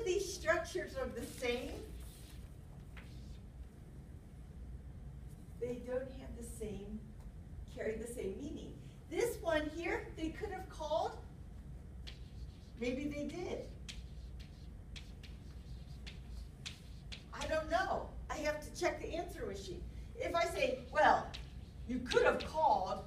of these structures are the same. They don't have the same, carry the same meaning. This one here, they could have called. Maybe they did. I don't know. I have to check the answer machine. If I say, well, you could have called,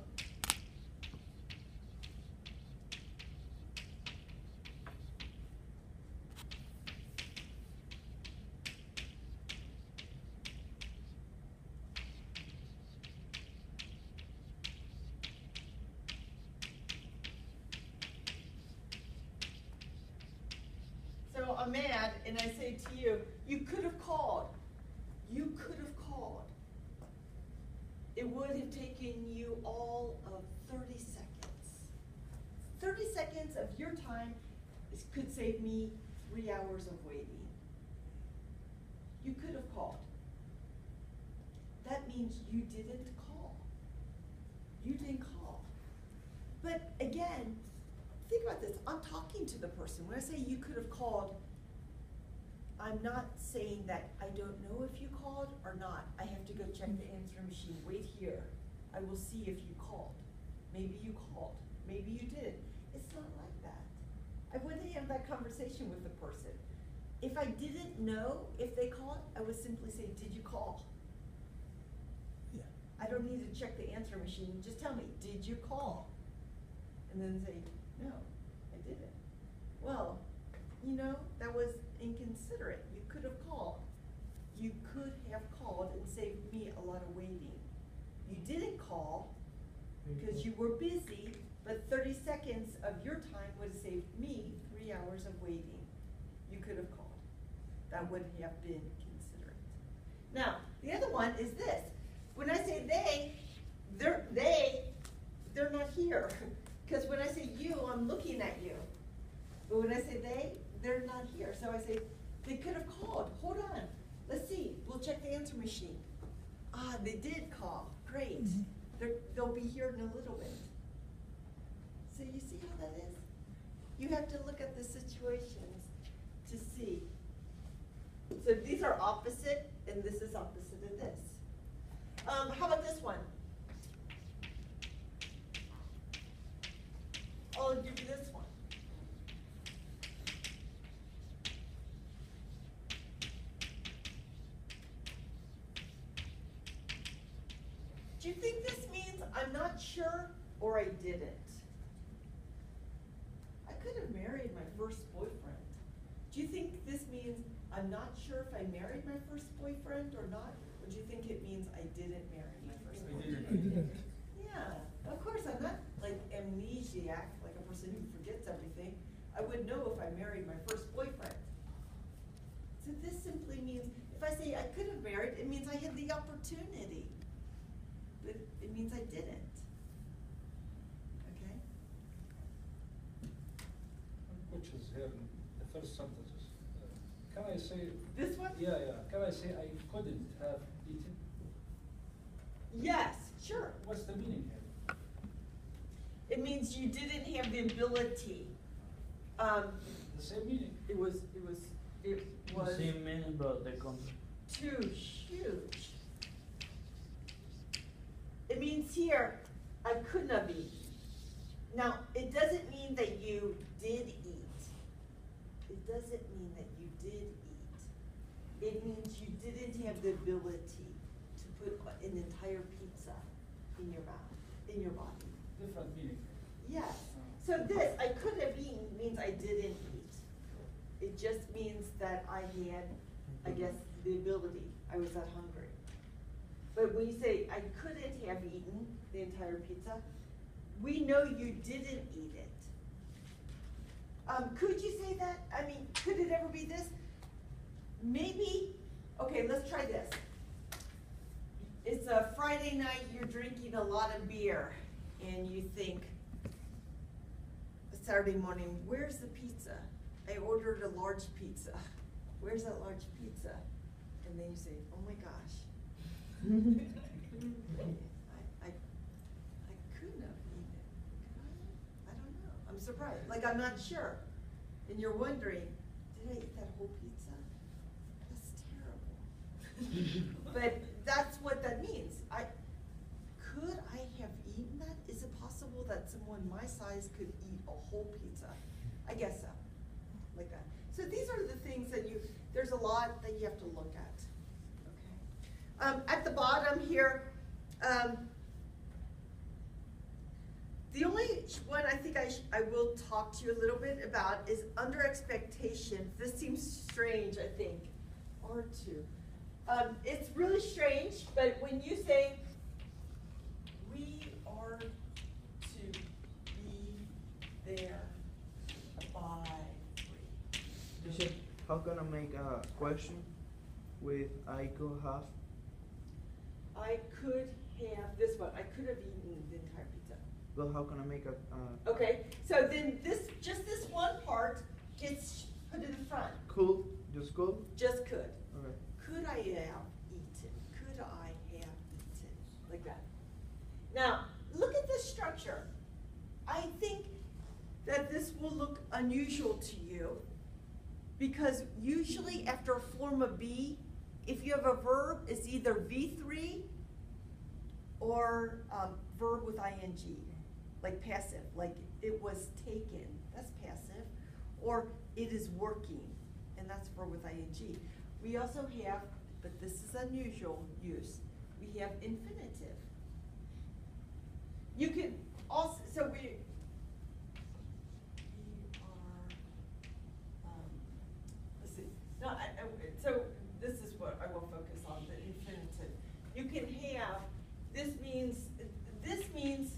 so I'm mad and I say to you, you could have called. You could have called. It would have taken you all of 30 seconds. 30 seconds of your time could save me 3 hours of waiting. You could have called. That means you didn't call. You didn't call. But again, think about this. I'm talking to the person. When I say you could have called, I'm not saying that I don't know if you called or not. I have to go check the answer machine. Wait here. I will see if you called. Maybe you called. Maybe you did. It's not like that. I wouldn't have that conversation with the person. If I didn't know if they called, I would simply say, did you call? Yeah. I don't need to check the answer machine. Just tell me, did you call? And then say, no, I didn't. Well, you know, that was inconsiderate. You could have called. You could have called and saved me a lot of waiting. You didn't call because you were busy, but 30 seconds of your time would have saved me 3 hours of waiting. You could have called. That would have been considerate. Now, the other one is this. When I say they're not here. Because when I say you, I'm looking at you. But when I say they're not here. So I say, they could have called. Hold on. Let's see. We'll check the answer machine. Ah, they did call. Great. They'll be here in a little bit. So you see how that is? You have to look at the situations to see. So these are opposite, and this is opposite of this. How about this one? I'll give you this one. Do you think this means I'm not sure or I didn't? I could have married my first boyfriend. Do you think this means I'm not sure if I married my first boyfriend or not? Or do you think it means I didn't marry my first boyfriend? You didn't. Yeah, of course, I'm not like amnesiac, like a person who forgets everything. I would know if I married my first boyfriend. So this simply means, if I say I could have married, it means I had the opportunity. But it means I didn't. Okay? Which is here in the first sentences. Can I say? This one? Yeah. Can I say I couldn't have eaten? Yes, sure. What's the meaning here? It means you didn't have the ability. The same meaning. It was The same meaning, but the concept. too huge. It means here, I couldn't have eaten. Now, it doesn't mean that you did eat. It doesn't mean that you did eat. It means you didn't have the ability to put an entire pizza in your mouth, in your body. Different meaning. Yes. So this, I could have eaten, means I didn't eat. It just means that I had, I guess, the ability. I was that hungry. But when you say, I couldn't have eaten the entire pizza, we know you didn't eat it. Could you say that? I mean, could it ever be this? Maybe, okay, let's try this. It's a Friday night, you're drinking a lot of beer, and you think, Saturday morning, where's the pizza? I ordered a large pizza. Where's that large pizza? And then you say, oh my gosh. I couldn't have eaten it. I don't know. I'm surprised. Like, I'm not sure. And you're wondering, did I eat that whole pizza? That's terrible. But that's what that means. Could I have eaten that? Is it possible that someone my size could eat a whole pizza? I guess so, like that. So these are the things that there's a lot that you have to look at, okay? At the bottom here, the only one I think I will talk to you a little bit about is under expectation. This seems strange, I think, R2. It's really strange, but when you say, we are to be there by 3. You said, how can I make a question with I could have? I could have this one. I could have eaten the entire pizza. Well, how can I make a Okay, so then just this one part gets put in the front. could? Just could? Just could. Okay. Could I have eaten? Could I have eaten? Like that. Now, look at this structure. I think that this will look unusual to you because usually after a form of be, if you have a verb, it's either V3 or verb with ing, like passive, like it was taken, that's passive, or it is working, and that's verb with ing. We also have, but this is unusual use, we have infinitive. You can also, so we are, let's see, no, so this is what I will focus on, the infinitive. You can have, this means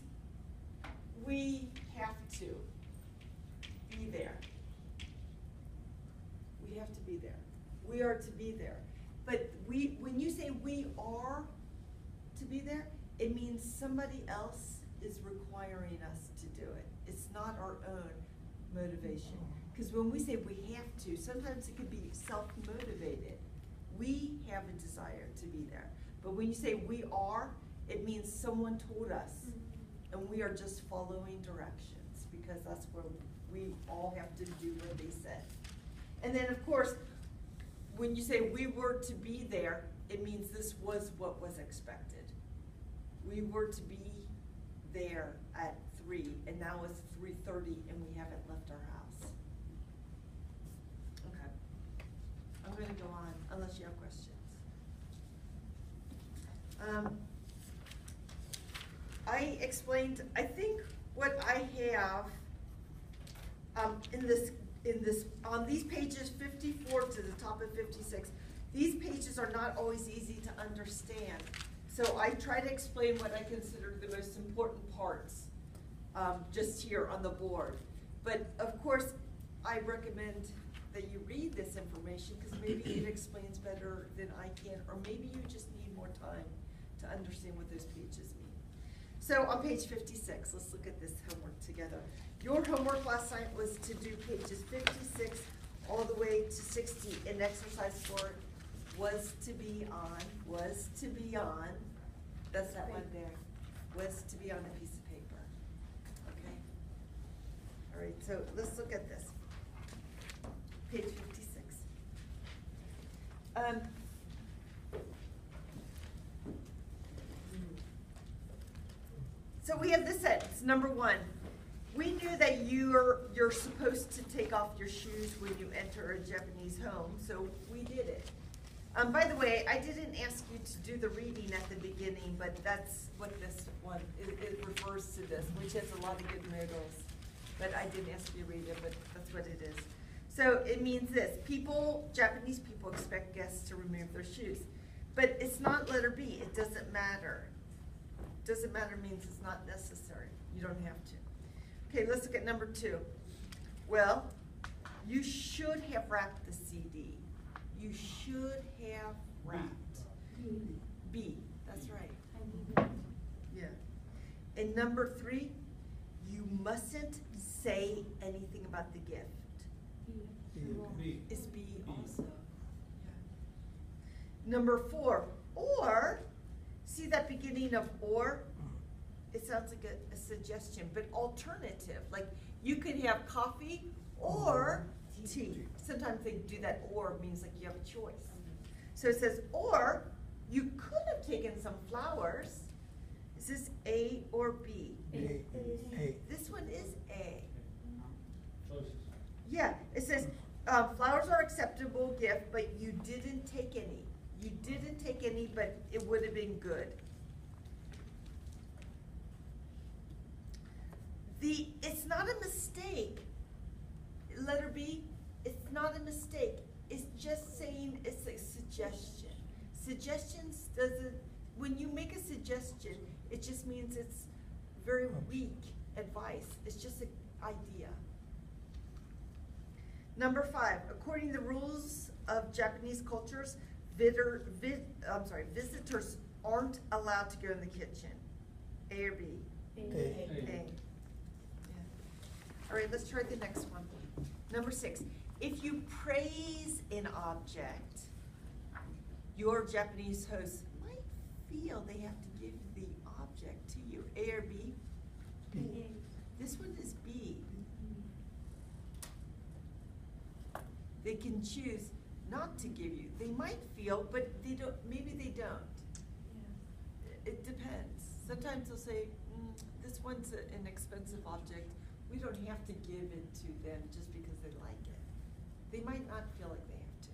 we have to be there. We have to be there. We are to be there. But when you say we are to be there, it means somebody else is requiring us to do it. It's not our own motivation. Because when we say we have to, sometimes it could be self-motivated. We have a desire to be there. But when you say we are, it means someone told us, and we are just following directions, because that's where we all have to do what they said. And then, of course, when you say we were to be there, it means this was what was expected. We were to be there at 3, and now it's 3:30, and we haven't left our house. Okay. I'm going to go on, unless you have questions. I explained, I think what I have on these pages 54 to the top of 56, these pages are not always easy to understand. So I try to explain what I consider the most important parts just here on the board. But of course, I recommend that you read this information because maybe it explains better than I can, or maybe you just need more time to understand what those pages mean. So on page 56, let's look at this homework together. Your homework last night was to do pages 56 all the way to 60, and exercise 4 was to be on, that's that one there, was to be on a piece of paper, okay? All right, so let's look at this. Page 56. So we have this sentence, number 1. We knew that you're supposed to take off your shoes when you enter a Japanese home, so we did it. By the way, I didn't ask you to do the reading at the beginning, but that's what this one, it refers to this, which has a lot of good modals. But I didn't ask you to read it, but that's what it is. So it means this, Japanese people expect guests to remove their shoes. But it's not letter B, it doesn't matter. Doesn't matter means it's not necessary. You don't have to. Okay, let's look at number 2. Well, you should have wrapped the CD. You should have wrapped. B, that's right. Yeah. And number 3, you mustn't say anything about the gift. B. Is B also. Yeah. Number 4, or, see that beginning of or? It sounds like a suggestion, but alternative. Like you could have coffee or tea. sometimes they do that or means like you have a choice. So it says, or you could have taken some flowers. Is this A or B? A. This one is A. Choices. Yeah, it says, flowers are acceptable gift, but you didn't take any. You didn't take any, but it would have been good. It's not a mistake. Letter B, it's not a mistake. It's just saying it's a suggestion. Suggestions doesn't, when you make a suggestion, it just means it's very weak advice. It's just an idea. Number 5, according to the rules of Japanese cultures, visitors aren't allowed to go in the kitchen. A or B? A. Yeah. All right, let's try the next one. Number 6, if you praise an object, your Japanese host might feel they have to give the object to you. A or B? B. This one is B. They can choose not to give you. They might feel, but they don't. Maybe they don't. It depends. Sometimes they'll say, this one's an expensive object. We don't have to give it to them just because they like it. They might not feel like they have to.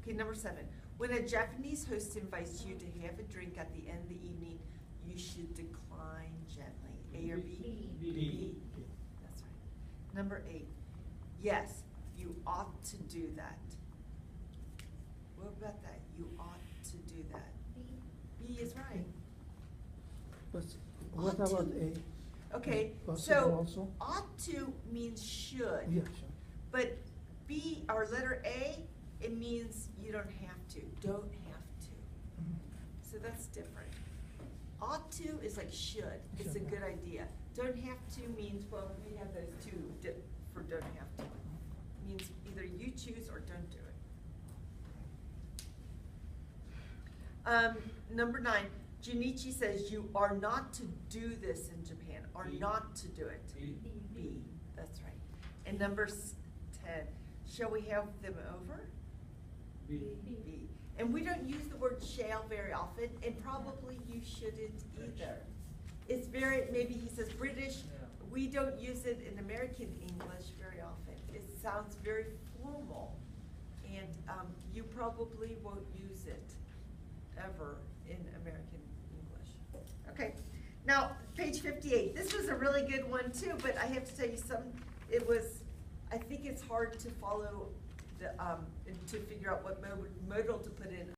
Okay, number 7. When a Japanese host invites you to have a drink at the end of the evening, you should decline gently. A or B? B. That's right. Number 8. Yes, you ought to do that. What about that? You ought to do that. B is right. But what Ought about to. A? Okay, Possible so also? ought to means should. Yeah, sure. But B, or letter A, it means you don't have to, don't have to. Mhm. So that's different. Ought to is like should, it's a Should. good idea. Don't have to means, well, we have those two for don't have to. Means either you choose or don't do it. Number 9, Junichi says you are not to do this in Japan, are B. not to do it. B. B, that's right. And number 10, shall we have them over? B. B. And we don't use the word shall very often, and probably you shouldn't either. It's very, maybe he says British, Yeah. we don't use it in American English very often. It sounds very formal, and you probably won't use it ever in American English. Okay, now, page 58. This was a really good one too, but I have to tell you I think it's hard to follow to figure out what modal to put in